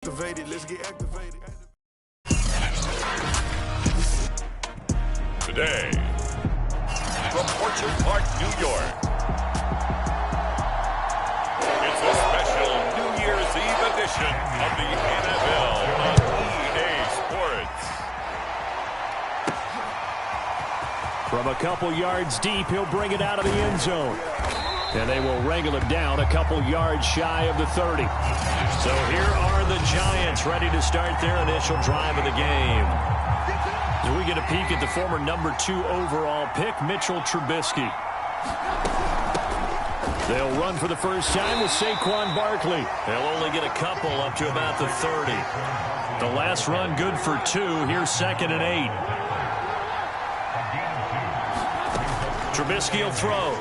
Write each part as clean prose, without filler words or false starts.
Activated. Let's get activated. Today, from Orchard Park, New York, it's a special New Year's Eve edition of the NFL on EA Sports. From a couple yards deep, he'll bring it out of the end zone. And they will wrangle him down a couple yards shy of the 30. So here are the Giants ready to start their initial drive of the game. As we get a peek at the former number 2 overall pick, Mitchell Trubisky. They'll run for the first time with Saquon Barkley. They'll only get a couple up to about the 30. The last run good for 2. Here's 2nd and 8. Trubisky will throw.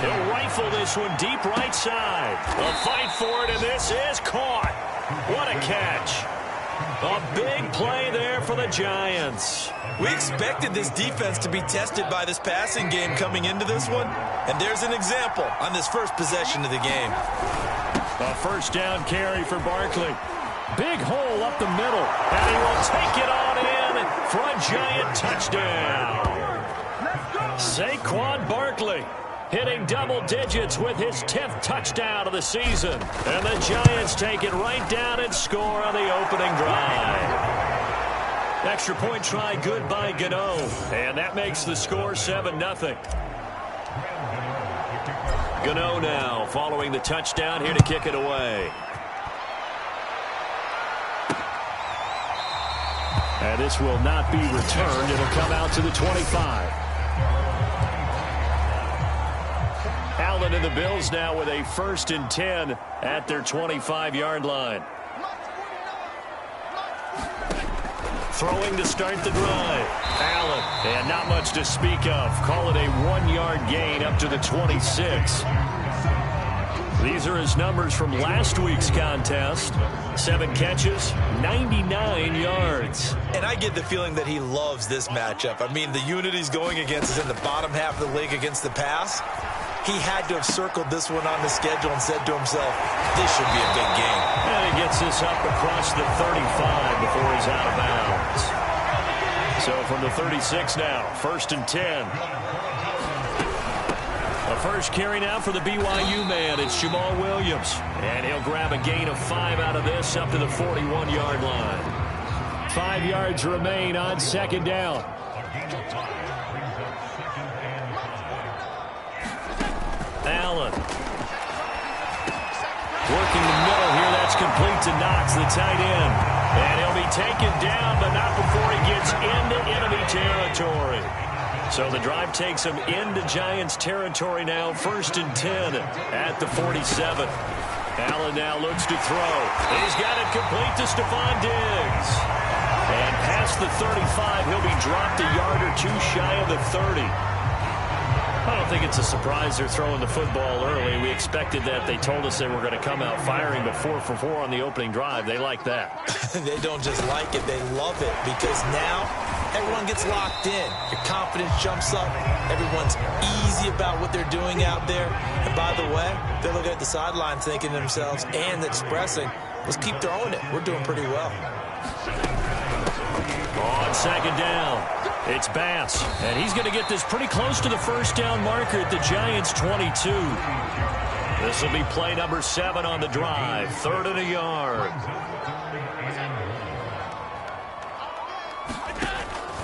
He'll rifle this one deep right side. A fight for it, and this is caught. What a catch. A big play there for the Giants. We expected this defense to be tested by this passing game coming into this one, and there's an example on this first possession of the game. A first down carry for Barkley. Big hole up the middle, and he will take it on in for a Giant touchdown. Saquon Barkley hitting double digits with his 10th touchdown of the season. And the Giants take it right down and score on the opening drive. Extra point try good by Gano. And that makes the score 7-0. Gano now following the touchdown here to kick it away. And this will not be returned. It'll come out to the 25. Allen and the Bills now with a 1st and 10 at their 25-yard line. Throwing to start the drive. Allen, and not much to speak of. Call it a 1-yard gain up to the 26. These are his numbers from last week's contest. 7 catches, 99 yards. And I get the feeling that he loves this matchup. I mean, the unit he's going against is in the bottom half of the league against the pass. He had to have circled this one on the schedule and said to himself, this should be a big game. And he gets this up across the 35 before he's out of bounds. So from the 36 now, 1st and 10. A first carry now for the BYU man. It's Jamal Williams. And he'll grab a gain of 5 out of this up to the 41-yard line. 5 yards remain on 2nd down. Allen. Working the middle here. That's complete to Knox, the tight end. And he'll be taken down, but not before he gets into enemy territory. So the drive takes him into Giants territory now. 1st and 10 at the 47. Allen now looks to throw. He's got it complete to Stephon Diggs. And past the 35, he'll be dropped a yard or 2 shy of the 30. I don't think it's a surprise they're throwing the football early. We expected that. They told us they were going to come out firing, but 4 for 4 on the opening drive. They like that. They don't just like it, they love it, because now everyone gets locked in. Your confidence jumps up. Everyone's easy about what they're doing out there. And by the way, they're looking at the sideline thinking to themselves and expressing, let's keep throwing it. We're doing pretty well. On 2nd down, it's Bass, and he's going to get this pretty close to the first down marker at the Giants' 22. This will be play number 7 on the drive, 3rd and a yard.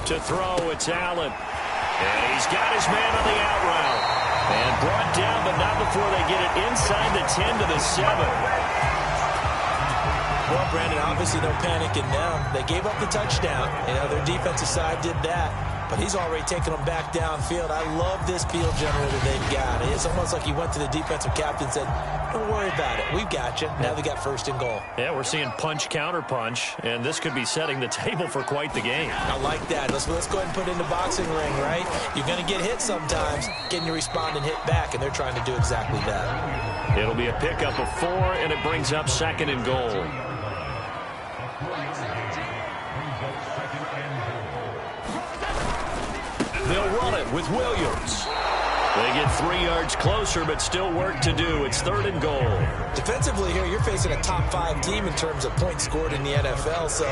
To throw, it's Allen, and he's got his man on the out route, and brought down, but not before they get it inside the 10 to the 7. Well, Brandon, obviously no panicking now. They gave up the touchdown. You know, their defensive side did that. But he's already taken them back downfield. I love this field general that they've got. It's almost like he went to the defensive captain and said, don't worry about it. We've got you. Now they got 1st and goal. Yeah, we're seeing punch, counter punch, and this could be setting the table for quite the game. I like that. Let's go ahead and put it in the boxing ring, right? You're going to get hit sometimes. Can you respond and hit back? And they're trying to do exactly that. It'll be a pickup of 4, and it brings up 2nd and goal. They'll run it with Williams. They get 3 yards closer, but still work to do. It's 3rd and goal. Defensively here, you're facing a top-5 team in terms of points scored in the NFL. So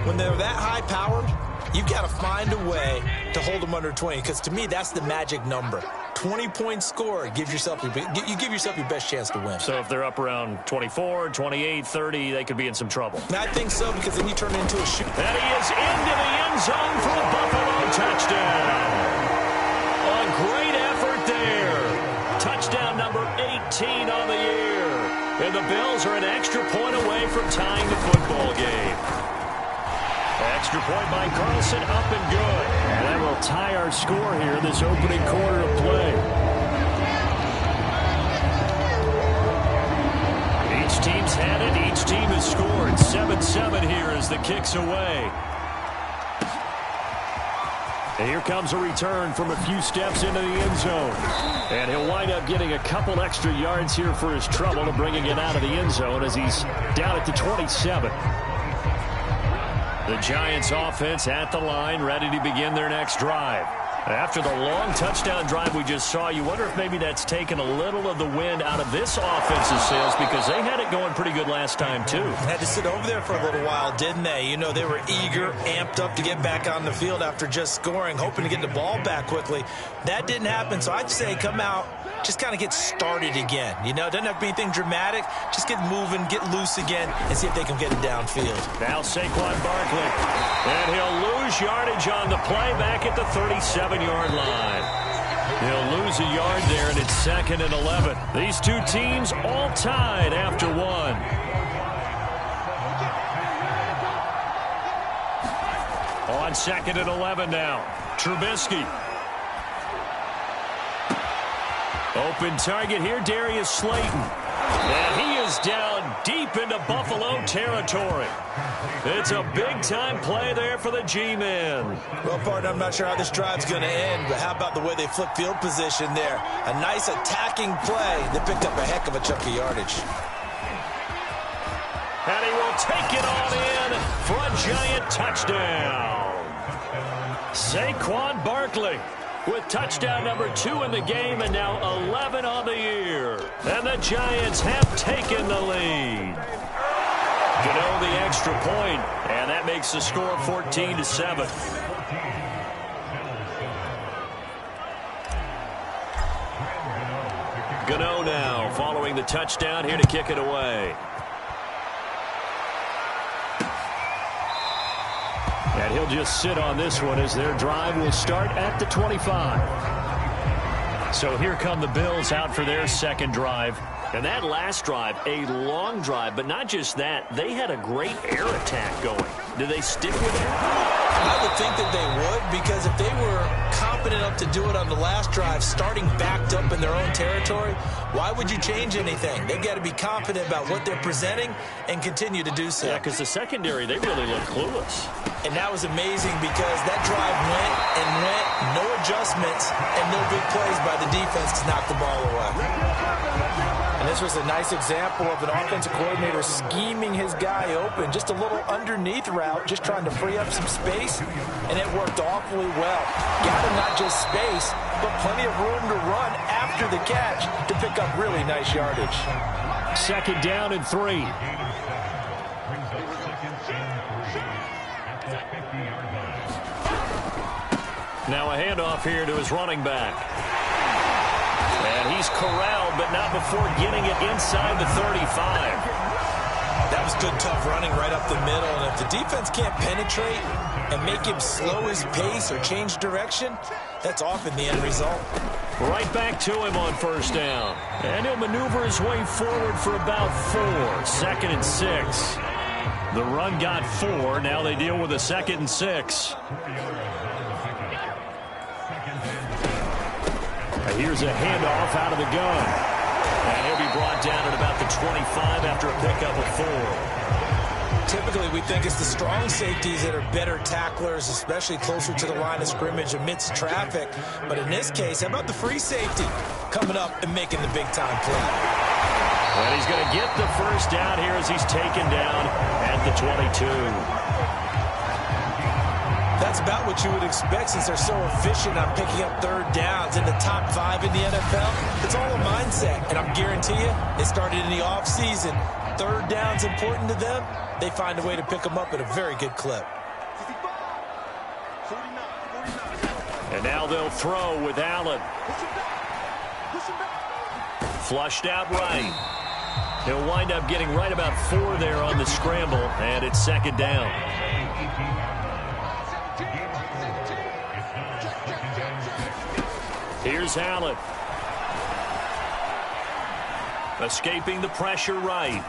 when they're that high-powered, you've got to find a way to hold them under 20, because to me, that's the magic number. 20 points scored, you give yourself your best chance to win. So if they're up around 24, 28, 30, they could be in some trouble. I think so, because then you turn it into a shoot. And he is into the end zone for a Buffalo touchdown. A great effort there. Touchdown number 18 on the year. And the Bills are an extra point away from tying the football game. Extra point by Carlson, up and good. And that will tie our score here this opening quarter of play. Each team's had it. Each team has scored. 7-7 here as the kick's away. And here comes a return from a few steps into the end zone. And he'll wind up getting a couple extra yards here for his trouble and bringing it out of the end zone as he's down at the 27. The Giants offense at the line, ready to begin their next drive. After the long touchdown drive we just saw, you wonder if maybe that's taken a little of the wind out of this offense's sails, because they had it going pretty good last time, too. Had to sit over there for a little while, didn't they? You know, they were eager, amped up to get back on the field after just scoring, hoping to get the ball back quickly. That didn't happen, so I'd say come out, just kind of get started again. You know, it doesn't have to be anything dramatic. Just get moving, get loose again, and see if they can get it downfield. Now Saquon Barkley. And he'll lose yardage on the play back at the 37-yard line. He'll lose a yard there, and it's 2nd and 11. These two teams all tied after one. On 2nd and 11 now. Trubisky. Open target here, Darius Slayton. And he is down deep into Buffalo territory. It's a big-time play there for the G-men. Well, partner, I'm not sure how this drive's going to end, but how about the way they flip field position there? A nice attacking play. They picked up a heck of a chunk of yardage. And he will take it on in for a giant touchdown. Saquon Barkley with touchdown number 2 in the game, and now 11 on the year. And the Giants have taken the lead. Gano the extra point, and that makes the score 14-7. Gano now following the touchdown, here to kick it away. And he'll just sit on this one as their drive will start at the 25. So here come the Bills out for their second drive. And that last drive, a long drive, but not just that. They had a great air attack going. Do they stick with that? I would think that they would, because if they were confident enough to do it on the last drive, starting backed up in their own territory, why would you change anything? They've got to be confident about what they're presenting and continue to do so. Yeah, because the secondary, they really look clueless. And that was amazing, because that drive went and went, no adjustments, and no big plays by the defense to knock the ball away. And this was a nice example of an offensive coordinator scheming his guy open. Just a little underneath route, just trying to free up some space, and it worked awfully well. Got him not just space, but plenty of room to run after the catch to pick up really nice yardage. 2nd down and 3. Now a handoff here to his running back. And he's corralled, but not before getting it inside the 35. That was good, tough running right up the middle. And if the defense can't penetrate and make him slow his pace or change direction, that's often the end result. Right back to him on 1st down. And he'll maneuver his way forward for about 4. 2nd and 6. The run got 4. Now they deal with a 2nd and 6. Here's a handoff out of the gun. And he'll be brought down at about the 25 after a pickup of 4. Typically, we think it's the strong safeties that are better tacklers, especially closer to the line of scrimmage amidst traffic. But in this case, how about the free safety coming up and making the big-time play? And he's going to get the 1st down here as he's taken down at the 22. That's That's about what you would expect since they're so efficient on picking up third downs in the top 5 in the NFL. It's all a mindset, and I'm guarantee you, it started in the offseason. Third down's important to them. They find a way to pick them up at a very good clip. And now they'll throw with Allen. Flushed out right. He'll wind up getting right about 4 there on the scramble, and it's second down. Here's Allen. Escaping the pressure right.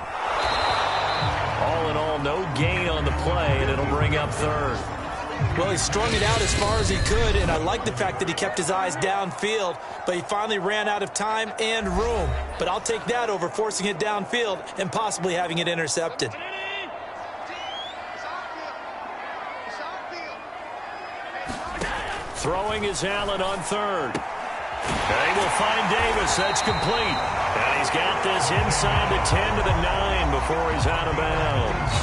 All in all, no gain on the play, and it'll bring up third. Well, he strung it out as far as he could, and I like the fact that he kept his eyes downfield, but he finally ran out of time and room. But I'll take that over forcing it downfield and possibly having it intercepted. Throwing is Allen on third. They will find Davis. That's complete. And he's got this inside the 10 to the 9 before he's out of bounds.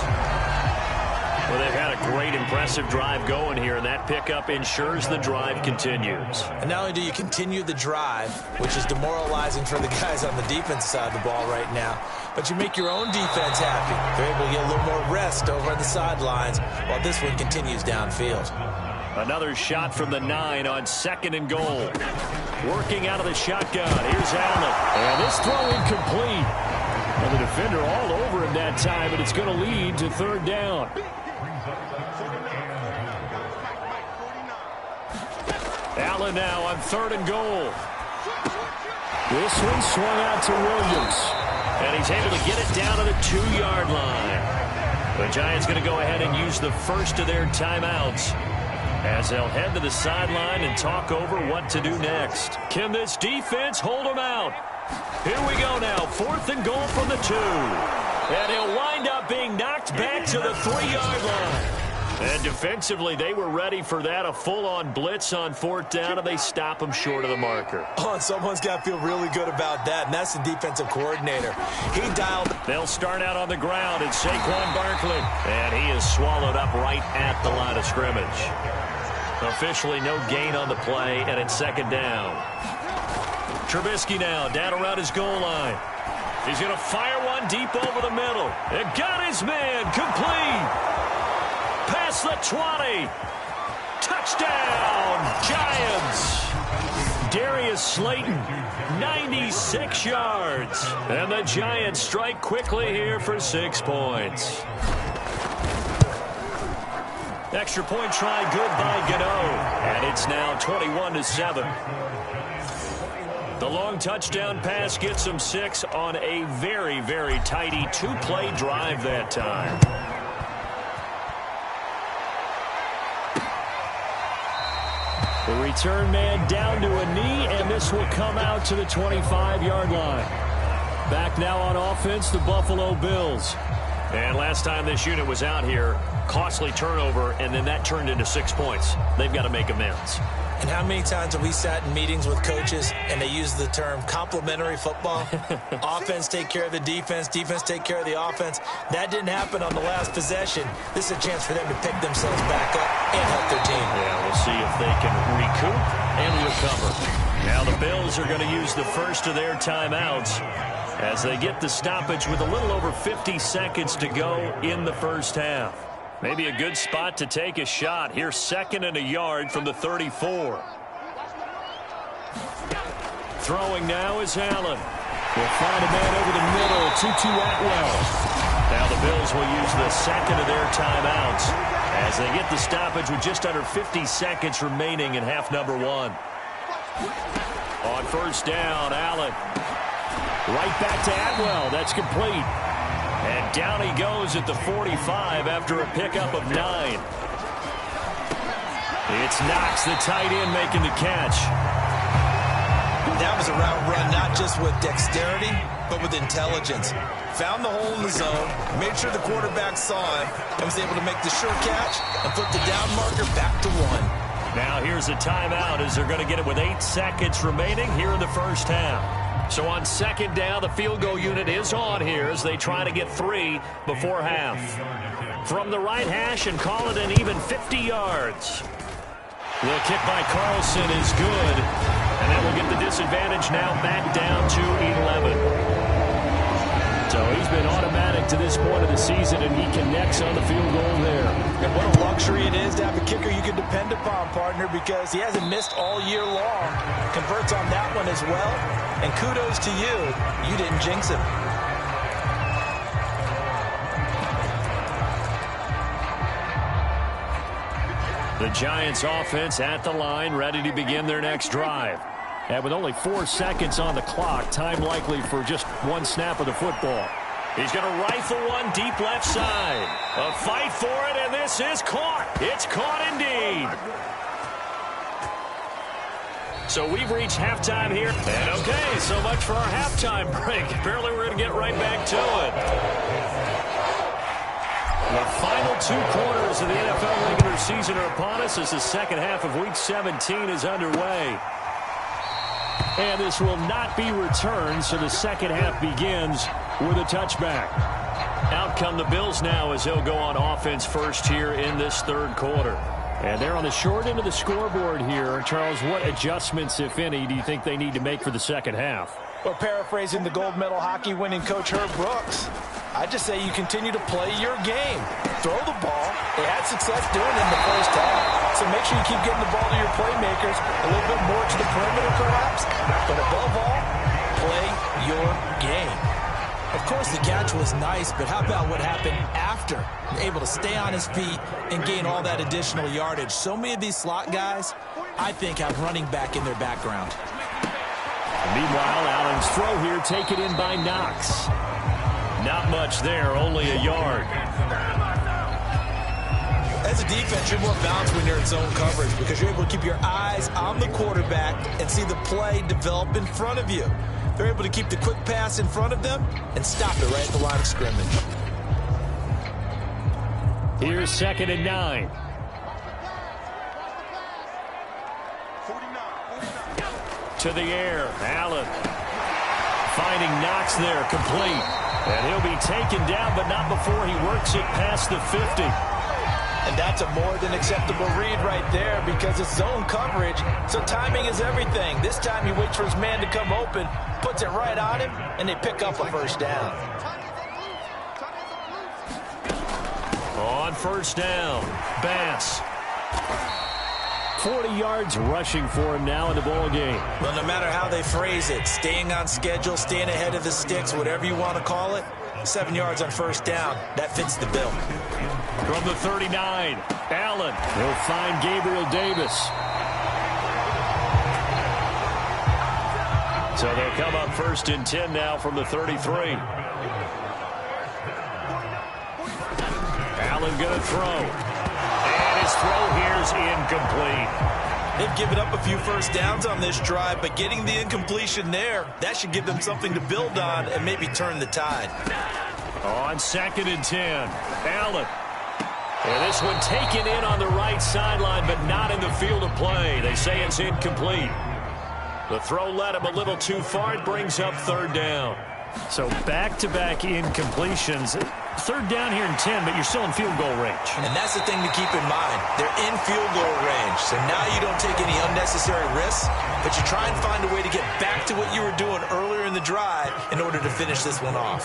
Well, they've had a great, impressive drive going here, and that pickup ensures the drive continues. And not only do you continue the drive, which is demoralizing for the guys on the defensive side of the ball right now, but you make your own defense happy. They're able to get a little more rest over on the sidelines while this one continues downfield. Another shot from the 9 on second and goal. Working out of the shotgun. Here's Allen. And this throw incomplete. And the defender all over him that time, but it's going to lead to third down. Allen now on third and goal. This one swung out to Williams. And he's able to get it down to the 2-yard line. The Giants going to go ahead and use the first of their timeouts as they'll head to the sideline and talk over what to do next. Can this defense hold them out? Here we go now. 4th and goal from the 2. And he'll wind up being knocked back to the 3-yard line. And defensively, they were ready for that. A full-on blitz on 4th down, and they stop him short of the marker. Oh, and someone's got to feel really good about that, and that's the defensive coordinator. He dialed. They'll start out on the ground. It's Saquon Barkley. And he is swallowed up right at the line of scrimmage. Officially no gain on the play, and it's second down. Trubisky now down around his goal line. He's going to fire one deep over the middle. And got his man complete. Past the 20. Touchdown, Giants. Darius Slayton, 96 yards. And the Giants strike quickly here for 6 points. Extra point try good by Gano. And it's now 21-7. The long touchdown pass gets them 6 on a very, very tidy 2-play drive that time. The return man down to a knee, and this will come out to the 25-yard line. Back now on offense, the Buffalo Bills. And last time this unit was out here, costly turnover, and then that turned into 6 points. They've got to make amends. And how many times have we sat in meetings with coaches and they use the term complementary football? Offense take care of the defense, defense take care of the offense. That didn't happen on the last possession. This is a chance for them to pick themselves back up and help their team. Yeah, we'll see if they can recoup and recover. Now the Bills are going to use the first of their timeouts as they get the stoppage with a little over 50 seconds to go in the first half. Maybe a good spot to take a shot. Here's 2nd and a yard from the 34. Throwing now is Allen. Will find a man over the middle. Tutu Atwell. Now the Bills will use the second of their timeouts as they get the stoppage with just under 50 seconds remaining in half number 1. On first down, Allen. Right back to Atwell. That's complete. And down he goes at the 45 after a pickup of 9. It's Knox, the tight end, making the catch. That was a route run not just with dexterity, but with intelligence. Found the hole in the zone, made sure the quarterback saw him, and was able to make the sure catch and flip the down marker back to 1. Now here's a timeout as they're going to get it with 8 seconds remaining here in the first half. So on second down, the field goal unit is on here as they try to get 3 before half. from the right hash and call it an even 50 yards. The kick by Carlson is good, and that will get the disadvantage now back down to 11. So he's been automatic to this point of the season, and he connects on the field goal there. And what a luxury it is to have a kicker you can depend upon, partner, because he hasn't missed all year long. Converts on that one as well, and kudos to you. You didn't jinx him. The Giants offense at the line, ready to begin their next drive. And with only 4 seconds on the clock, time likely for just one snap of the football. He's going to rifle one deep left side. A fight for it, and this is caught. It's caught indeed. So we've reached halftime here. And okay, so much for our halftime break. Apparently we're going to get right back to it. The final 2 quarters of the NFL regular season are upon us as the second half of Week 17 is underway. And this will not be returned, so the second half begins with a touchback. Out come the Bills now as they'll go on offense first here in this third quarter. And they're on the short end of the scoreboard here. Charles, what adjustments, if any, do you think they need to make for the second half? Well, paraphrasing the gold medal hockey winning coach Herb Brooks, I just say you continue to play your game. Throw the ball. They had success doing it in the first half. So make sure you keep getting the ball to your playmakers, a little bit more to the perimeter perhaps. But above all, play your game. Of course, the catch was nice, but how about what happened after? Able to stay on his feet and gain all that additional yardage. So many of these slot guys, I think, have running back in their background. Meanwhile, Allen's throw here taken in by Knox. Not much there, only a yard. As a defense, you're more balanced when you're in zone coverage because you're able to keep your eyes on the quarterback and see the play develop in front of you. They're able to keep the quick pass in front of them and stop it right at the line of scrimmage. Here's 2nd and 9. To the air, Allen finding Knox there, complete. And he'll be taken down, but not before he works it past the 50. And that's a more than acceptable read right there because it's zone coverage, so timing is everything. This time he waits for his man to come open, puts it right on him, and they pick up a first down. On first down, Bass. 40 yards rushing for him now in the ball game. Well, no matter how they phrase it, staying on schedule, staying ahead of the sticks, whatever you want to call it, 7 yards on first down, that fits the bill. From the 39, Allen will find Gabriel Davis. So they'll come up 1st and 10 now from the 33. Allen going to throw. And his throw here is incomplete. They've given up a few first downs on this drive, but getting the incompletion there, that should give them something to build on and maybe turn the tide. On 2nd and 10, Allen. And this one taken in on the right sideline, but not in the field of play. They say it's incomplete. The throw led him a little too far. It brings up 3rd down. So back-to-back incompletions. 3rd down here and 10, but you're still in field goal range. And that's the thing to keep in mind. They're in field goal range, so now you don't take any unnecessary risks, but you try and find a way to get back to what you were doing earlier in the drive in order to finish this one off.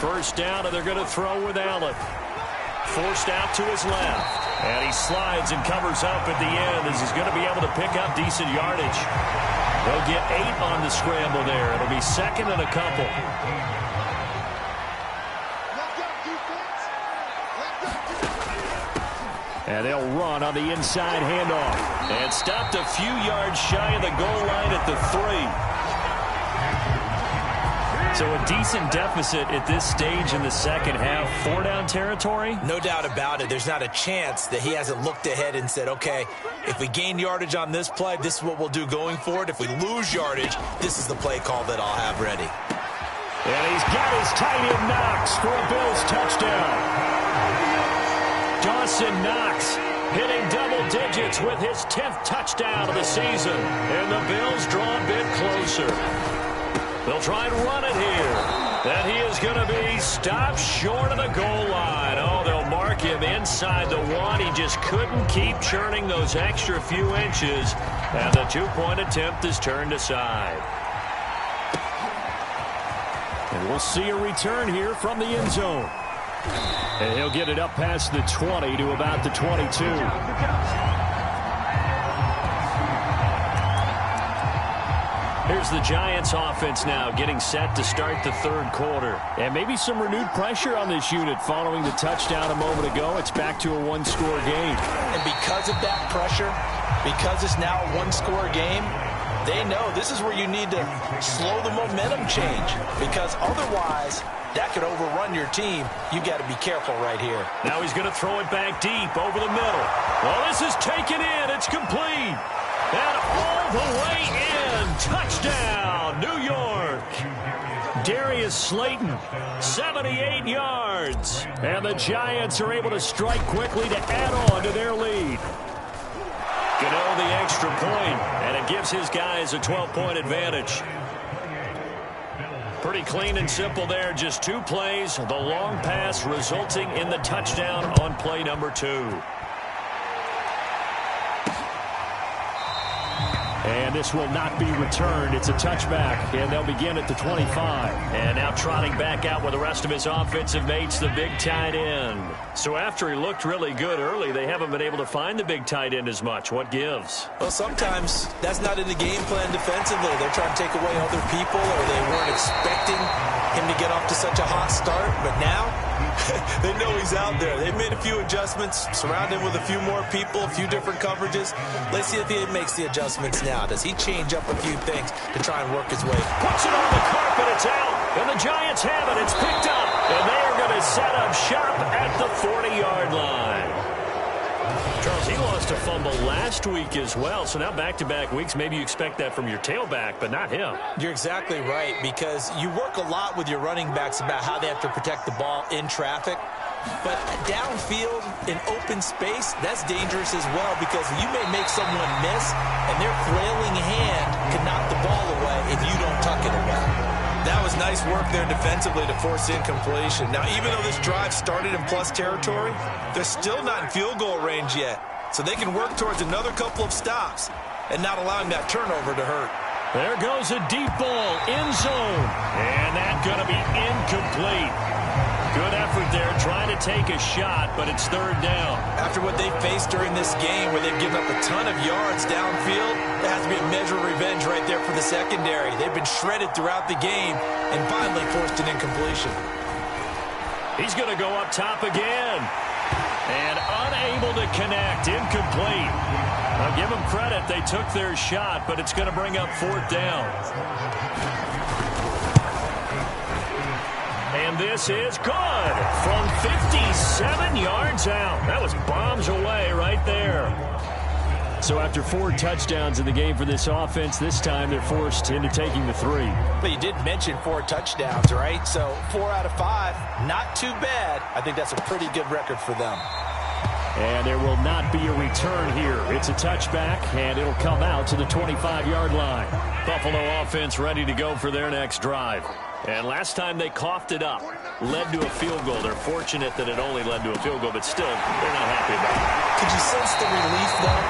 First down, and they're going to throw with Allen. Forced out to his left. And he slides and covers up at the end as he's going to be able to pick up decent yardage. They'll get 8 on the scramble there. It'll be 2nd and a couple. And they'll run on the inside handoff. And stopped a few yards shy of the goal line at the 3. So a decent deficit at this stage in the second half. 4-down territory? No doubt about it. There's not a chance that he hasn't looked ahead and said, okay, if we gain yardage on this play, this is what we'll do going forward. If we lose yardage, this is the play call that I'll have ready. And he's got his tight end Knox for a Bills touchdown. Dawson Knox hitting double digits with his 10th touchdown of the season. And the Bills draw a bit closer. They'll try and run it here. And he is going to be stopped short of the goal line. Oh, they'll mark him inside the 1. He just couldn't keep churning those extra few inches. And the 2-point attempt is turned aside. And we'll see a return here from the end zone. And he'll get it up past the 20 to about the 22. Here's the Giants offense now getting set to start the third quarter. And maybe some renewed pressure on this unit following the touchdown a moment ago. It's back to a one-score game. And because of that pressure, because it's now a one-score game, they know this is where you need to slow the momentum change, because otherwise that could overrun your team. You got to be careful right here. Now he's going to throw it back deep over the middle. Well, this is taken in. It's complete. And all the way in. Touchdown, New York. Darius Slayton, 78 yards. And the Giants are able to strike quickly to add on to their lead. Gano the extra point, and it gives his guys a 12-point advantage. Pretty clean and simple there. Just 2 plays. The long pass resulting in the touchdown on play number 2. And this will not be returned. It's a touchback, and they'll begin at the 25. And now trotting back out with the rest of his offensive mates, the big tight end. So after he looked really good early, they haven't been able to find the big tight end as much. What gives? Well, sometimes that's not in the game plan defensively. They're trying to take away other people, or they weren't expecting him to get off to such a hot start. But now they know he's out there. They've made a few adjustments, surrounded him with a few more people, a few different coverages. Let's see if he makes the adjustments now. Does he change up a few things to try and work his way? Puts it on the carpet. It's out. And the Giants have it. It's picked up. And they are going to set up shop at the 40-yard line. Charles, he lost a fumble last week as well. So now back-to-back weeks, maybe you expect that from your tailback, but not him. You're exactly right, because you work a lot with your running backs about how they have to protect the ball in traffic. But downfield in open space, that's dangerous as well, because you may make someone miss, and their flailing hand can knock the ball away if you don't tuck it away. That was nice work there defensively to force incompletion. Now, even though this drive started in plus territory, they're still not in field goal range yet. So they can work towards another couple of stops and not allowing that turnover to hurt. There goes a deep ball, end zone. And that's going to be incomplete. Good effort there, trying to take a shot, but it's third down. After what they faced during this game, where they've given up a ton of yards downfield, there has to be a measure of revenge right there for the secondary. They've been shredded throughout the game and finally forced an incompletion. He's going to go up top again. And unable to connect, incomplete. I'll give them credit, they took their shot, but it's going to bring up fourth down. And this is good from 57 yards out. That was bombs away right there. So after 4 touchdowns in the game for this offense, this time they're forced into taking the 3. But you did mention 4 touchdowns, right? So 4 out of 5, not too bad. I think that's a pretty good record for them. And there will not be a return here. It's a touchback, and it'll come out to the 25-yard line. Buffalo offense ready to go for their next drive. And last time they coughed it up, led to a field goal. They're fortunate that it only led to a field goal, but still, they're not happy about it. Could you sense the relief, though,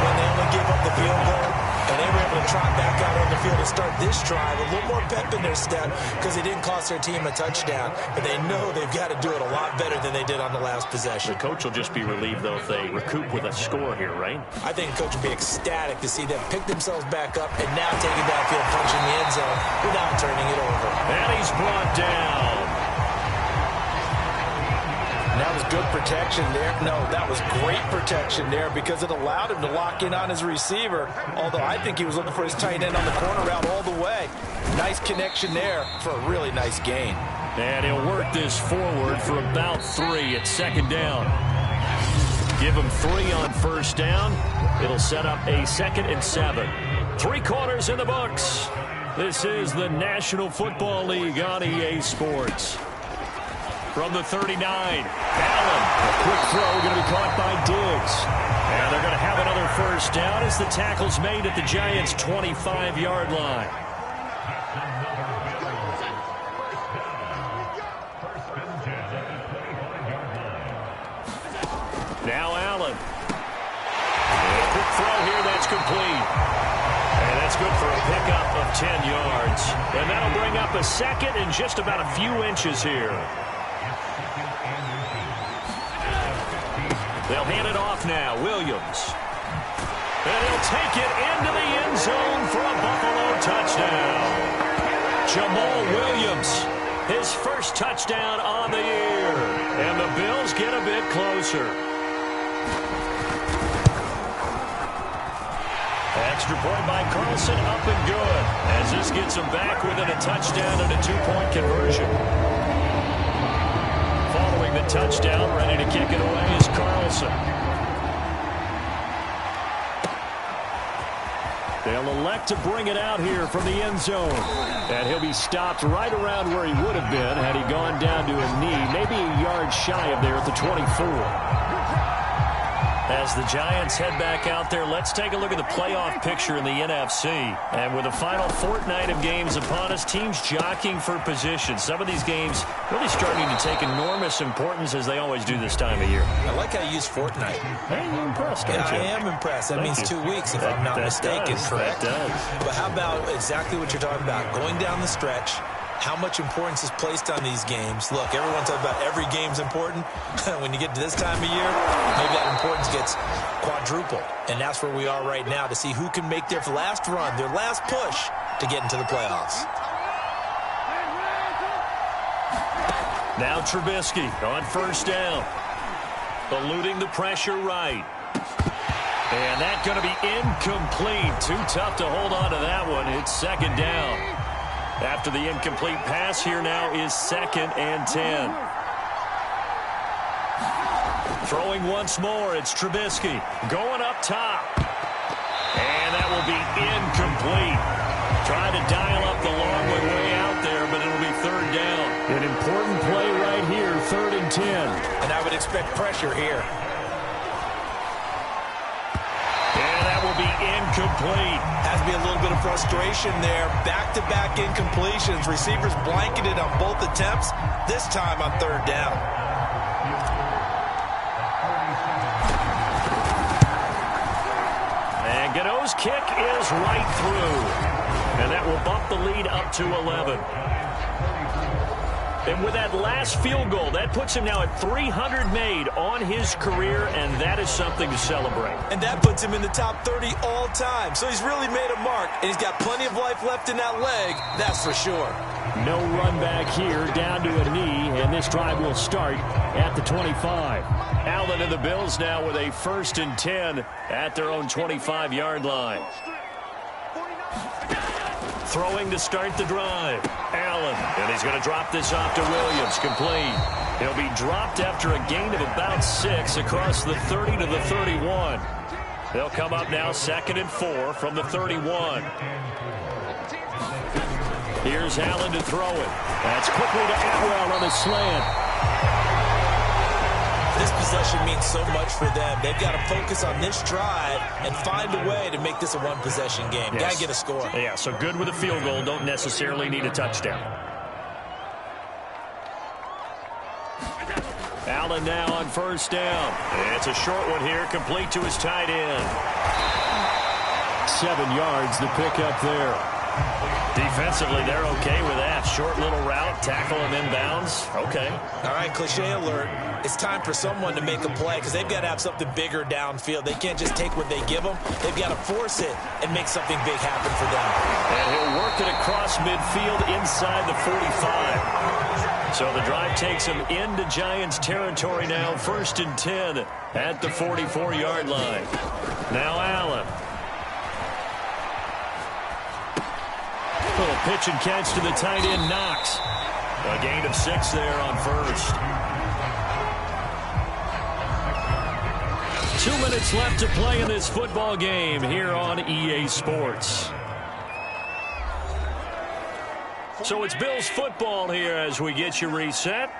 when they only gave up the field goal? And they were able to trot back out on the field to start this drive. A little more pep in their step because they didn't cost their team a touchdown. But they know they've got to do it a lot better than they did on the last possession. The coach will just be relieved, though, if they recoup with a score here, right? I think the coach will be ecstatic to see them pick themselves back up and now take it downfield, punching the end zone without turning it over. And he's brought down. That was good protection there. No, that was great protection there because it allowed him to lock in on his receiver, although I think he was looking for his tight end on the corner route all the way. Nice connection there for a really nice gain. And he'll work this forward for about 3 at second down. Give him 3 on first down. It'll set up a 2nd and 7. 3 quarters in the books. This is the National Football League on EA Sports. From the 39, Allen, a quick throw going to be caught by Diggs. And they're going to have another first down as the tackle's made at the Giants' 25-yard line. Now Allen. A quick throw here, that's complete. And that's good for a pickup of 10 yards. And that'll bring up a second and just about a few inches here. They'll hand it off now. Williams. And he'll take it into the end zone for a Buffalo touchdown. Jamal Williams, his first touchdown on the year. And the Bills get a bit closer. Extra point by Carlson, up and good. As this gets him back within a touchdown and a two-point conversion. Following the touchdown, ready to kick it away is Carlson. They'll elect to bring it out here from the end zone. And he'll be stopped right around where he would have been had he gone down to a knee, maybe a yard shy of there at the 24. As the Giants head back out there, let's take a look at the playoff picture in the NFC. And with the final fortnight of games upon us, teams jockeying for position. Some of these games really starting to take enormous importance as they always do this time of year. I like how you use fortnight. Hey, you're impressed, aren't you? I am impressed. That means 2 weeks, if I'm not mistaken, correct? That does. But how about exactly what you're talking about? Going down the stretch, how much importance is placed on these games. Look, everyone talks about every game's important. When you get to this time of year, maybe that importance gets quadrupled. And that's where we are right now to see who can make their last run, their last push to get into the playoffs. Now Trubisky on first down. Eluding the pressure right. And that's going to be incomplete. Too tough to hold on to that one. It's second down. After the incomplete pass, here now is 2nd and 10. Throwing once more, it's Trubisky going up top. And that will be incomplete. Trying to dial up the long way out there, but it'll be third down. An important play right here, 3rd and 10. And I would expect pressure here. Will be incomplete. Has to be a little bit of frustration there. Back-to-back incompletions. Receivers blanketed on both attempts. This time on 3rd down. And Gano's kick is right through. And that will bump the lead up to 11. And with that last field goal, that puts him now at 300 made on his career, and that is something to celebrate. And that puts him in the top 30 all time. So he's really made a mark, and he's got plenty of life left in that leg, that's for sure. No run back here, down to a knee, and this drive will start at the 25. Allen and the Bills now with a 1st and 10 at their own 25-yard line. Throwing to start the drive. Allen, and he's going to drop this off to Williams, complete. He'll be dropped after a gain of about 6 across the 30 to the 31. They'll come up now 2nd and 4 from the 31. Here's Allen to throw it. That's quickly to Atwell on the slant. This possession means so much for them. They've got to focus on this drive and find a way to make this a one-possession game. Yes. Got to get a score. Yeah, so good with a field goal. Don't necessarily need a touchdown. Allen now on first down. It's a short one here, complete to his tight end. 7 yards, the pickup there. Defensively, they're okay with that. Short little route, tackle him inbounds. Okay. All right, cliche alert. It's time for someone to make a play because they've got to have something bigger downfield. They can't just take what they give them. They've got to force it and make something big happen for them. And he'll work it across midfield inside the 45. So the drive takes him into Giants territory now. 1st and 10 at the 44-yard line. Now Allen. Little pitch and catch to the tight end, Knox. A gain of 6 there on first. 2 minutes left to play in this football game here on EA Sports. So it's Bills football here as we get you reset.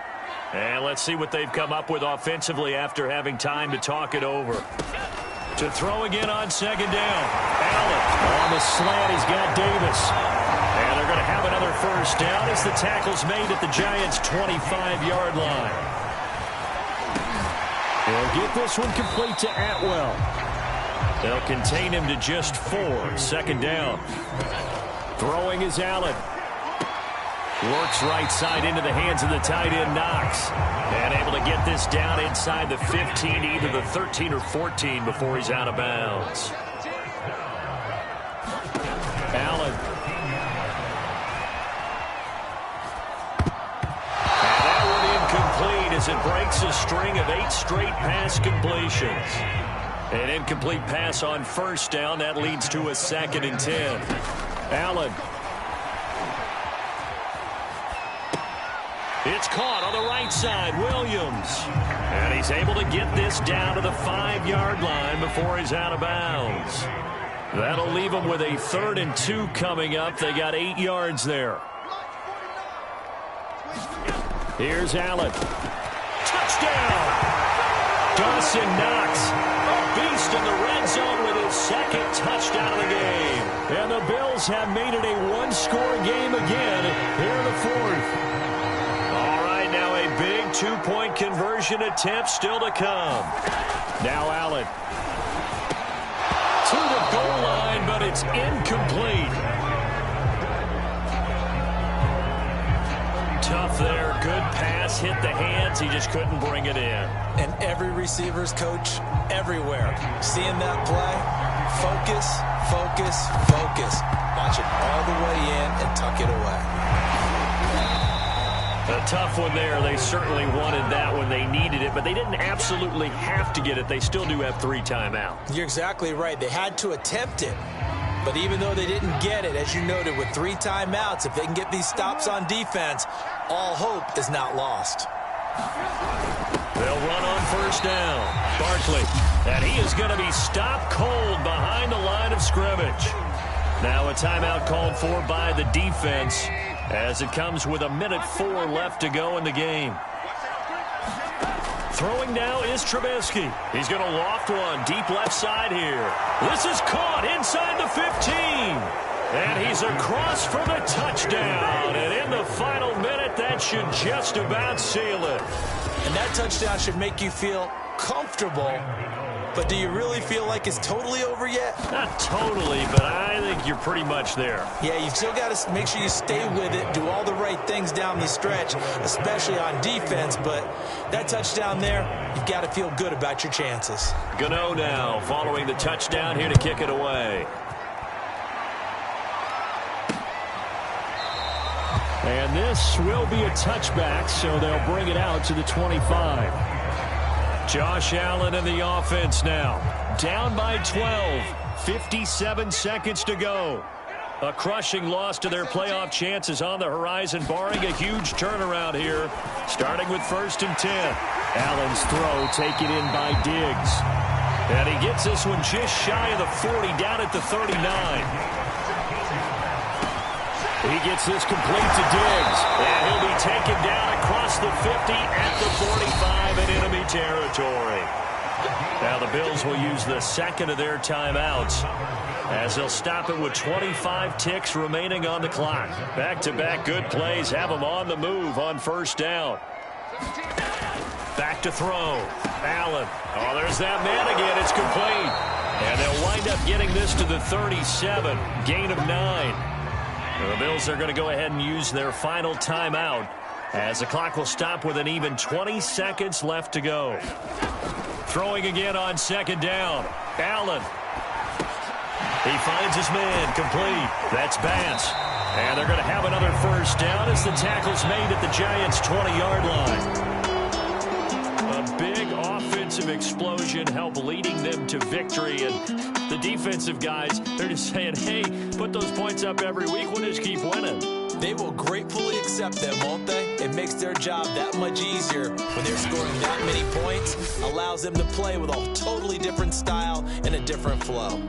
And let's see what they've come up with offensively after having time to talk it over. To throw again on 2nd down. Allen on the slant. He's got Davis. And they're going to have another first down as the tackle's made at the Giants' 25-yard line. They'll get this one complete to Atwell. They'll contain him to just 4. 2nd down. Throwing is Allen. Works right side into the hands of the tight end, Knox. And able to get this down inside the 15, either the 13 or 14 before he's out of bounds. Allen. And that one incomplete as it breaks a string of 8 straight pass completions. An incomplete pass on 1st down. That leads to a 2nd and 10. Allen. It's caught on the right side, Williams. And he's able to get this down to the 5-yard line before he's out of bounds. That'll leave him with a 3rd and 2 coming up. They got 8 yards there. Here's Allen. Touchdown! Dawson Knox, a beast in the red zone with his 2nd touchdown of the game. And the Bills have made it a 1-score game again here in the 4th. Now a big 2-point conversion attempt still to come. Now Allen. To the goal line, but it's incomplete. Tough there. Good pass. Hit the hands. He just couldn't bring it in. And every receiver's coach everywhere. Seeing that play, focus, focus, focus. Watch it all the way in and tuck it away. A tough one there. They certainly wanted that when they needed it, but they didn't absolutely have to get it. They still do have 3 timeouts. You're exactly right. They had to attempt it. But even though they didn't get it, as you noted, with 3 timeouts, if they can get these stops on defense, all hope is not lost. They'll run on 1st down. Barkley. And he is going to be stopped cold behind the line of scrimmage. Now a timeout called for by the defense, as it comes with 1:04 left to go in the game. Throwing now is Trubisky. He's going to loft one deep left side here. This is caught inside the 15. And he's across for the touchdown. And in the final minute, that should just about seal it. And that touchdown should make you feel comfortable. But do you really feel like it's totally over yet? Not totally, but I think you're pretty much there. Yeah, you've still got to make sure you stay with it, do all the right things down the stretch, especially on defense. But that touchdown there, you've got to feel good about your chances. Gano now following the touchdown here to kick it away. And this will be a touchback, so they'll bring it out to the 25. Josh Allen in the offense now. Down by 12. 57 seconds to go. A crushing loss to their playoff chances on the horizon, barring a huge turnaround here. Starting with 1st and 10. Allen's throw taken in by Diggs. And he gets this one just shy of the 40, down at the 39. He gets this complete to Diggs. And he'll be taken down across the 50 at the 45 in enemy territory. Now the Bills will use the 2nd of their timeouts, as they'll stop it with 25 ticks remaining on the clock. Back-to-back good plays have them on the move on 1st down. Back to throw. Allen. Oh, there's that man again. It's complete. And they'll wind up getting this to the 37. Gain of 9. The Bills are going to go ahead and use their final timeout, as the clock will stop with an even 20 seconds left to go. Throwing again on 2nd down. Allen. He finds his man. Complete. That's Bass. And they're going to have another 1st down as the tackle's made at the Giants' 20-yard line. A big offensive explosion helped leading them to victory. And the defensive guys, they're just saying, hey, put those points up every week. We'll just keep winning. They will gratefully accept them, won't they? It makes their job that much easier when they're scoring that many points. Allows them to play with a totally different style and a different flow.